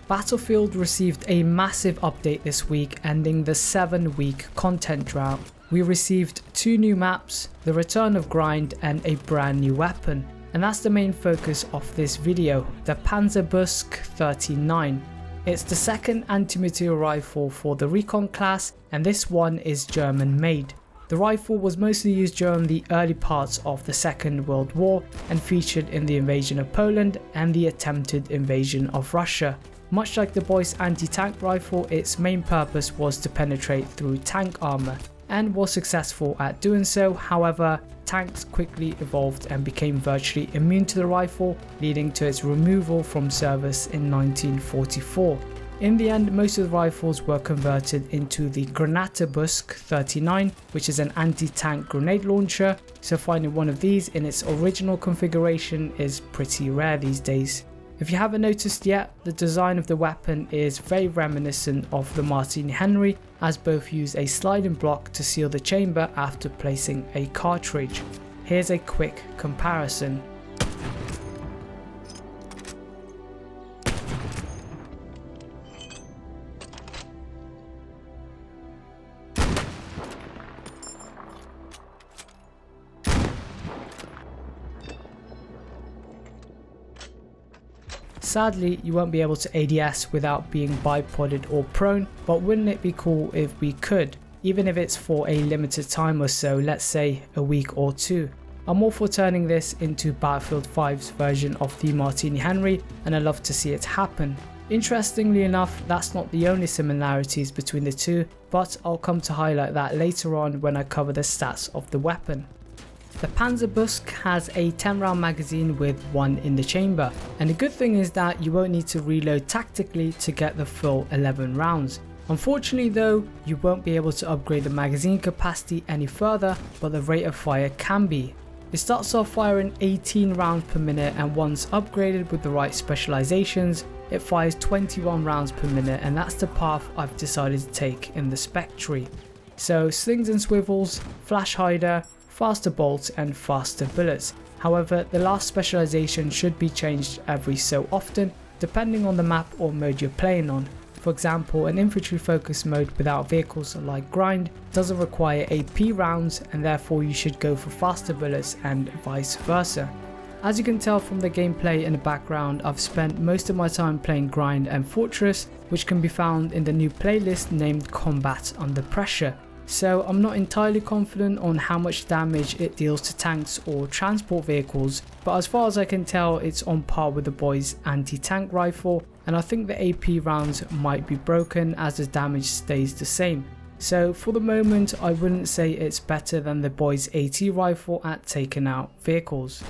Battlefield received a massive update this week, ending the 7-week content drought. We received 2 new maps, the return of grind, and a brand new weapon. And that's the main focus of this video, the Panzerbuchse 39. It's the second anti-material rifle for the recon class, and this one is German made. The rifle was mostly used during the early parts of the Second World War and featured in the invasion of Poland and the attempted invasion of Russia. Much like the boy's anti-tank rifle, its main purpose was to penetrate through tank armor, and was successful at doing so. However, tanks quickly evolved and became virtually immune to the rifle, leading to its removal from service in 1944. In the end, most of the rifles were converted into the Panzerbuchse 39, which is an anti-tank grenade launcher, so finding one of these in its original configuration is pretty rare these days. If you haven't noticed yet, the design of the weapon is very reminiscent of the Martini Henry, as both use a sliding block to seal the chamber after placing a cartridge. Here's a quick comparison. Sadly, you won't be able to ADS without being bipoded or prone, but wouldn't it be cool if we could, even if it's for a limited time or so, let's say a week or 2. I'm all for turning this into Battlefield 5's version of the Martini Henry, and I love to see it happen. Interestingly enough, that's not the only similarities between the two, but I'll come to highlight that later on when I cover the stats of the weapon. The Panzerbuchse has a 10 round magazine with 1 in the chamber, and the good thing is that you won't need to reload tactically to get the full 11 rounds. Unfortunately though, you won't be able to upgrade the magazine capacity any further, but the rate of fire can be. It starts off firing 18 rounds per minute, and once upgraded with the right specializations, it fires 21 rounds per minute, and that's the path I've decided to take in the spec tree. So slings and swivels, flash hider, faster bolts and faster bullets. However, the last specialization should be changed every so often depending on the map or mode you're playing on. For example, an infantry focus mode without vehicles like grind doesn't require AP rounds, and therefore you should go for faster bullets and vice versa. As you can tell from the gameplay in the background, I've spent most of my time playing grind and fortress, which can be found in the new playlist named Combat Under Pressure. So I'm not entirely confident on how much damage it deals to tanks or transport vehicles, but as far as I can tell, it's on par with the boy's anti-tank rifle, and I think the AP rounds might be broken as the damage stays the same. So for the moment, I wouldn't say it's better than the boy's AT rifle at taking out vehicles.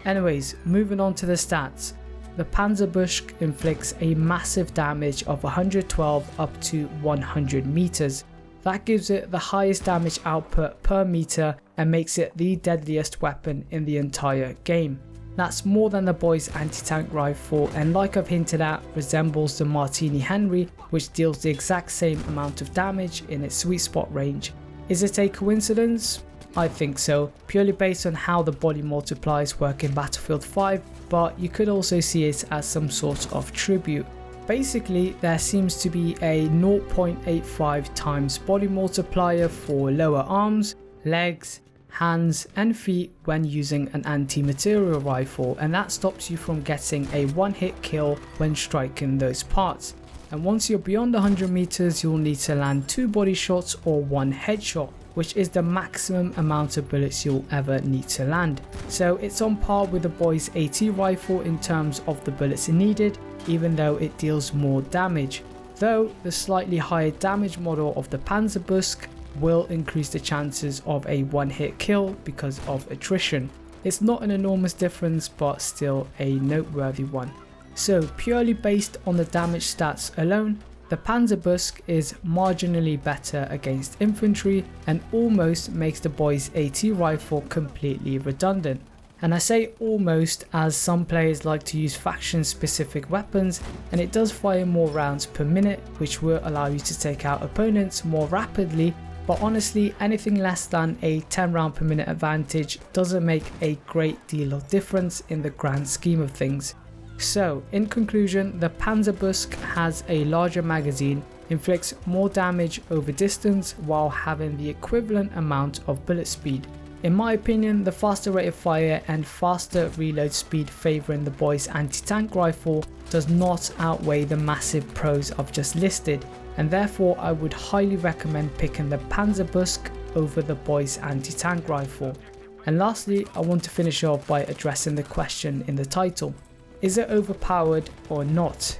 Anyways, moving on to the stats. The Panzerbuchse inflicts a massive damage of 112 up to 100 meters. That gives it the highest damage output per meter and makes it the deadliest weapon in the entire game. That's more than the boy's anti-tank rifle, and like I've hinted at, resembles the Martini Henry, which deals the exact same amount of damage in its sweet spot range. Is it a coincidence? I think so, purely based on how the body multipliers work in Battlefield 5, but you could also see it as some sort of tribute. Basically, there seems to be a 0.85 times body multiplier for lower arms, legs, hands and feet when using an anti-material rifle, and that stops you from getting a one-hit kill when striking those parts. And once you're beyond 100 meters, you'll need to land 2 body shots or 1 headshot, which is the maximum amount of bullets you'll ever need to land. So it's on par with the boy's AT rifle in terms of the bullets needed, even though it deals more damage. Though the slightly higher damage model of the Panzerbuchse will increase the chances of a one-hit kill because of attrition. It's not an enormous difference, but still a noteworthy one. So purely based on the damage stats alone, the Panzerbuchse is marginally better against infantry and almost makes the boy's AT rifle completely redundant. And I say almost as some players like to use faction specific weapons, and it does fire more rounds per minute, which will allow you to take out opponents more rapidly, but honestly anything less than a 10 round per minute advantage doesn't make a great deal of difference in the grand scheme of things. So in conclusion, the Panzerbuchse has a larger magazine, inflicts more damage over distance while having the equivalent amount of bullet speed. In my opinion, the faster rate of fire and faster reload speed favouring the Boyce anti-tank rifle does not outweigh the massive pros I've just listed, and therefore I would highly recommend picking the Panzerbuchse over the Boyce anti-tank rifle. And lastly, I want to finish off by addressing the question in the title. Is it overpowered or not?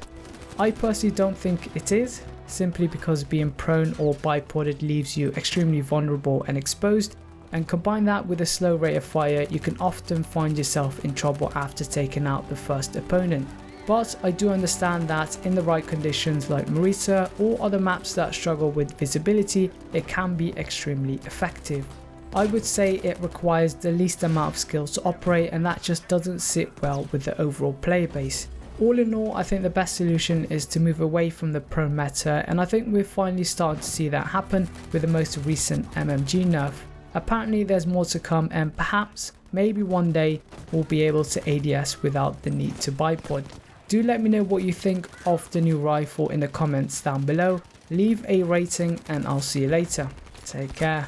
I personally don't think it is, simply because being prone or bipodded leaves you extremely vulnerable and exposed, and combine that with a slow rate of fire, you can often find yourself in trouble after taking out the first opponent. But I do understand that in the right conditions like Marita or other maps that struggle with visibility, it can be extremely effective. I would say it requires the least amount of skills to operate, and that just doesn't sit well with the overall player base. All in all, I think the best solution is to move away from the prone meta, and I think we're finally starting to see that happen with the most recent MMG nerf. Apparently there's more to come, and perhaps, maybe one day, we'll be able to ADS without the need to bipod. Do let me know what you think of the new rifle in the comments down below, leave a rating, and I'll see you later. Take care.